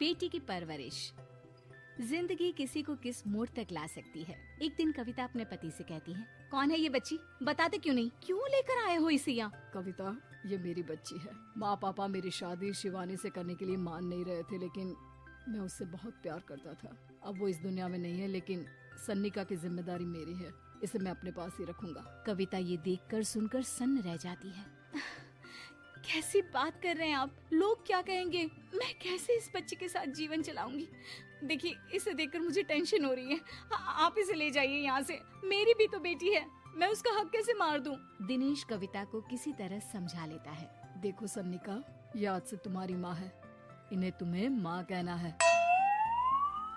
बेटी की परवरिश। जिंदगी किसी को किस मोड़ तक ला सकती है। एक दिन कविता अपने पति से कहती है, कौन है ये बच्ची, बताते क्यों नहीं, क्यों लेकर आए हो इसे यहाँ? कविता, ये मेरी बच्ची है। माँ पापा मेरी शादी शिवानी से करने के लिए मान नहीं रहे थे, लेकिन मैं उससे बहुत प्यार करता था। अब वो इस दुनिया में नहीं है, लेकिन सन्निका की जिम्मेदारी मेरी है। इसे मैं अपने पास ही रखूंगा। कविता ये देखकर सुनकर सन्न रह जाती है। कैसी बात कर रहे हैं आप? लोग क्या कहेंगे? मैं कैसे इस बच्चे के साथ जीवन चलाऊंगी? देखिए, इसे देखकर मुझे टेंशन हो रही है। आप इसे ले जाइए यहाँ से। मेरी भी तो बेटी है, मैं उसका हक कैसे मार दूं? दिनेश कविता को किसी तरह समझा लेता है। देखो सन्निका, ये आज से तुम्हारी माँ है, इन्हें तुम्हें माँ कहना है।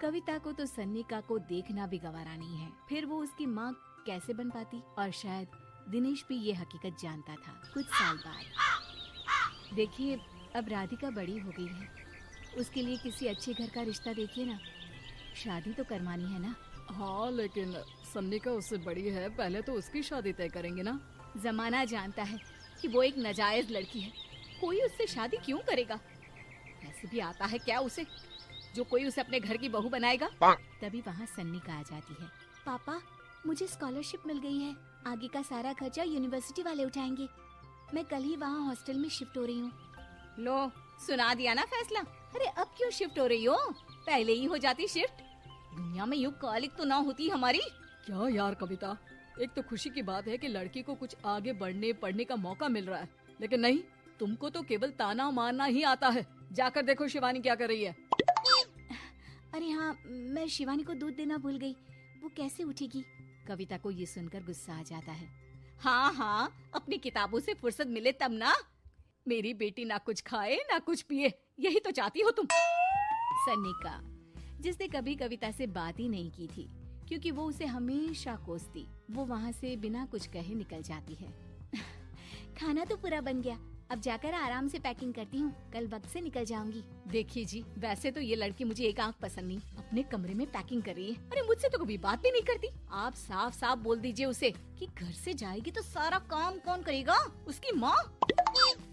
कविता को तो सन्निका को देखना भी गवारा नहीं है, फिर वो उसकी माँ कैसे बन पाती? और शायद दिनेश भी ये हकीकत जानता था। कुछ साल बाद देखिए, अब राधिका बड़ी हो गई है, उसके लिए किसी अच्छे घर का रिश्ता देखिए ना। शादी तो करवानी है ना? हाँ, लेकिन सन्निका उससे बड़ी है, पहले तो उसकी शादी तय करेंगे ना। जमाना जानता है कि वो एक नाजायज लड़की है, कोई उससे शादी क्यों करेगा? ऐसे भी आता है क्या उसे, जो कोई उसे अपने घर की बहू बनाएगा? तभी वहाँ सन्निका आ जाती है। पापा, मुझे स्कॉलरशिप मिल गई है, आगे का सारा खर्चा यूनिवर्सिटी वाले उठाएंगे। मैं कल ही वहाँ हॉस्टल में शिफ्ट हो रही हूँ। लो, सुना दिया ना फैसला। अरे अब क्यों शिफ्ट हो रही हो? पहले ही हो जाती शिफ्ट। दुनिया में यूं कालिक तो ना होती हमारी। क्या यार कविता, एक तो खुशी की बात है कि लड़की को कुछ आगे बढ़ने पढ़ने का मौका मिल रहा है, लेकिन नहीं, तुमको तो केवल ताना मारना ही आता है। जाकर देखो शिवानी क्या कर रही है। अरे हाँ, मैं शिवानी को दूध देना भूल गई, वो कैसे उठेगी? कविता को ये सुनकर गुस्सा आ जाता है। हाँ हाँ, अपनी किताबों से फुर्सत मिले तब ना। मेरी बेटी ना कुछ खाए ना कुछ पिए, यही तो चाहती हो तुम। सन्निका, जिसने कभी कविता से बात ही नहीं की थी, क्योंकि वो उसे हमेशा कोसती, वो वहाँ से बिना कुछ कहे निकल जाती है। खाना तो पूरा बन गया, अब जाकर आराम से पैकिंग करती हूँ, कल वक्त से निकल जाऊंगी। देखिए जी, वैसे तो ये लड़की मुझे एक आंख पसंद नहीं, अपने कमरे में पैकिंग कर रही है। अरे मुझसे तो कभी बात भी नहीं करती। आप साफ साफ बोल दीजिए उसे कि घर से जाएगी तो सारा काम कौन करेगा? उसकी माँ।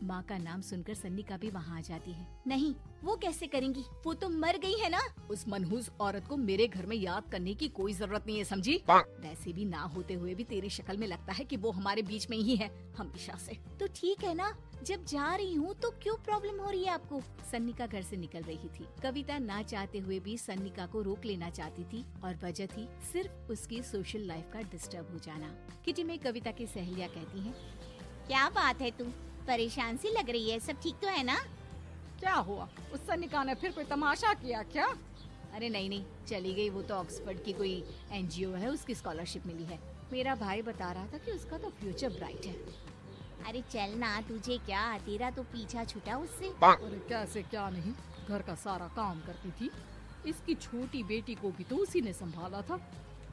माँ का नाम सुनकर सन्निका भी वहाँ आ जाती है। नहीं, वो कैसे करेंगी, वो तो मर गई है ना। उस मनहूस औरत को मेरे घर में याद करने की कोई जरूरत नहीं है, समझी? वैसे भी ना होते हुए भी तेरी शक्ल में लगता है कि वो हमारे बीच में ही है हमेशा से। तो ठीक है ना, जब जा रही हूँ तो क्यों प्रॉब्लम हो रही है आपको? सन्निका घर से निकल रही थी। कविता ना चाहते हुए भी सन्निका को रोक लेना चाहती थी, और वजह थी सिर्फ उसकी सोशल लाइफ का डिस्टर्ब हो जाना। किटी में कविता की सहेलियाँ कहती हैं, क्या बात है, तू परेशान सी लग रही है, सब ठीक तो है ना? क्या हुआ, उस सन्निका ने फिर कोई तमाशा किया क्या? अरे नहीं नहीं, चली गई, वो तो ऑक्सफोर्ड की कोई एनजीओ है, उसकी स्कॉलरशिप मिली है। मेरा भाई बता रहा था कि उसका तो फ्यूचर ब्राइट है। अरे चल ना, तुझे क्या, तेरा तो पीछा छूटा उससे। अरे कैसे क्या नहीं, घर का सारा काम करती थी। इसकी छोटी बेटी को भी तो उसी ने संभाला था,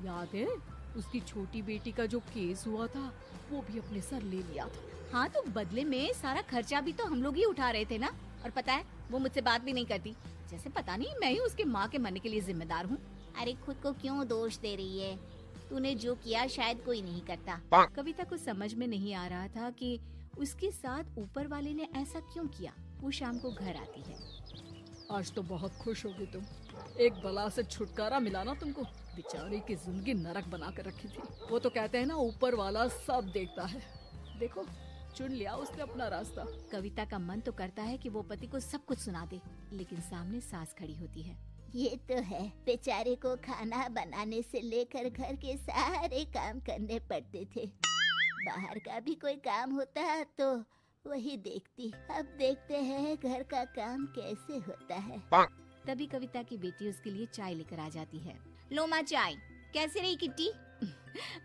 याद है? उसकी छोटी बेटी का जो केस हुआ था, वो भी अपने सर ले लिया था। हाँ, तो बदले में सारा खर्चा भी तो हम लोग ही उठा रहे थे ना। और पता है, वो मुझसे बात भी नहीं करती, जैसे पता नहीं मैं ही उसके माँ के मरने के लिए जिम्मेदार हूँ। अरे खुद को क्यों दोष दे रही है? तूने जो किया शायद कोई नहीं करता। कविता को समझ में नहीं आ रहा था कि उसके साथ ऊपर वाले ने ऐसा क्यों किया। वो शाम को घर आती है। आज तो बहुत खुश होगी तुम, एक बला से छुटकारा मिला ना तुमको। बेचारी की जिंदगी नरक बना कर रखी थी। वो तो कहते हैं ना, ऊपर वाला सब देखता है। देखो, चुन लिया उसने अपना रास्ता। कविता का मन तो करता है कि वो पति को सब कुछ सुना दे, लेकिन सामने सास खड़ी होती है। ये तो है, बेचारे को खाना बनाने से लेकर घर के सारे काम करने पड़ते थे। बाहर का भी कोई काम होता तो वही देखती। अब देखते हैं घर का काम कैसे होता है। तभी कविता की बेटी उसके लिए चाय लेकर आ जाती है। लो माँ चाय, कैसी रही किट्टी?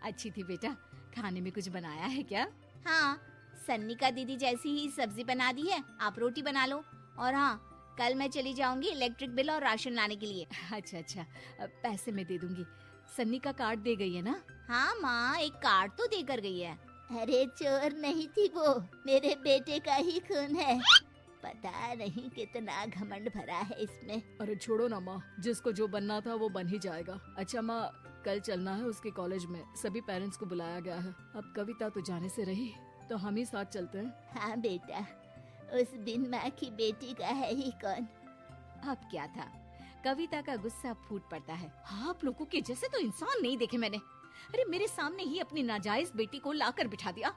अच्छी थी बेटा, खाने में कुछ बनाया है क्या? हाँ, सन्निका दीदी जैसी ही सब्जी बना दी है, आप रोटी बना लो। और हाँ, कल मैं चली जाऊंगी इलेक्ट्रिक बिल और राशन लाने के लिए। अच्छा अच्छा, पैसे मैं दे दूंगी। सन्निका कार्ड दे गई है ना? हाँ माँ, एक कार्ड तो देकर गई है। अरे चोर नहीं थी वो, मेरे बेटे का ही खून है। पता नहीं कितना घमंड भरा है इसमें। अरे छोड़ो ना माँ, जिसको जो बनना था वो बन ही जाएगा। अच्छा माँ, कल चलना है उसके कॉलेज में, सभी पेरेंट्स को बुलाया गया है। अब कविता तो जाने से रही, तो हम ही साथ चलते हैं। हाँ बेटा, उस बिन माँ की बेटी का है ही कौन। अब क्या था, कविता का गुस्सा फूट पड़ता है। आप लोगों के जैसे तो इंसान नहीं देखे मैंने। अरे मेरे सामने ही अपनी नाजायज बेटी को लाकर बिठा दिया।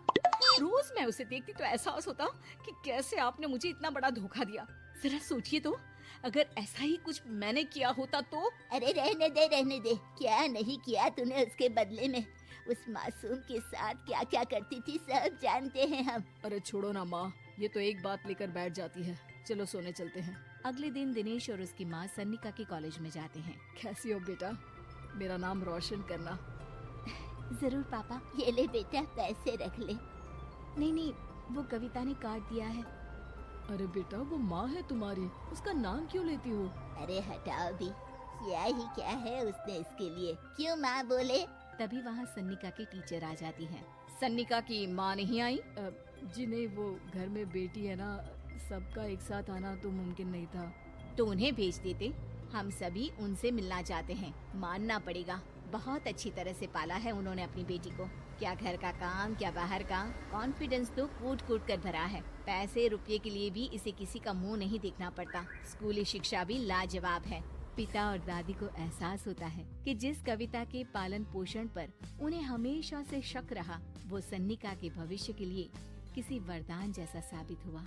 रोज मैं उसे देखती तो एहसास होता कि कैसे आपने मुझे इतना बड़ा धोखा दिया। जरा सोचिए तो, अगर ऐसा ही कुछ मैंने किया होता तो। अरे रहने दे, क्या नहीं किया तूने उसके बदले में। उस मासूम के साथ क्या क्या करती थी सब जानते हैं हम। अरे छोड़ो ना माँ, ये तो एक बात लेकर बैठ जाती है। चलो सोने चलते हैं। अगले दिन दिनेश और उसकी माँ सन्निका के कॉलेज में जाते हैं। कैसी हो बेटा? मेरा नाम रोशन करना। जरूर पापा, ये ले बेटा पैसे रख ले। नहीं, वो कविता ने काट दिया है। अरे बेटा, वो माँ है तुम्हारी, उसका नाम क्यों लेती हो? अरे हटाओ भी, क्या ही क्या है उसने इसके लिए, क्यों माँ बोले। तभी वहाँ सन्निका की टीचर आ जाती है। सन्निका की माँ नहीं आई? जी नहीं, वो घर में बेटी है ना, सबका एक साथ आना तो मुमकिन नहीं था। तो उन्हें भेज देते, हम सभी उनसे मिलना चाहते हैं। मानना पड़ेगा, बहुत अच्छी तरह से पाला है उन्होंने अपनी बेटी को। क्या घर का काम, क्या बाहर का, कॉन्फिडेंस तो कूट कूट कर भरा है। पैसे रुपये के लिए भी इसे किसी का मुंह नहीं देखना पड़ता। स्कूली शिक्षा भी लाजवाब है। पिता और दादी को एहसास होता है कि जिस कविता के पालन पोषण पर उन्हें हमेशा से शक रहा, वो सन्निका के भविष्य के लिए किसी वरदान जैसा साबित हुआ।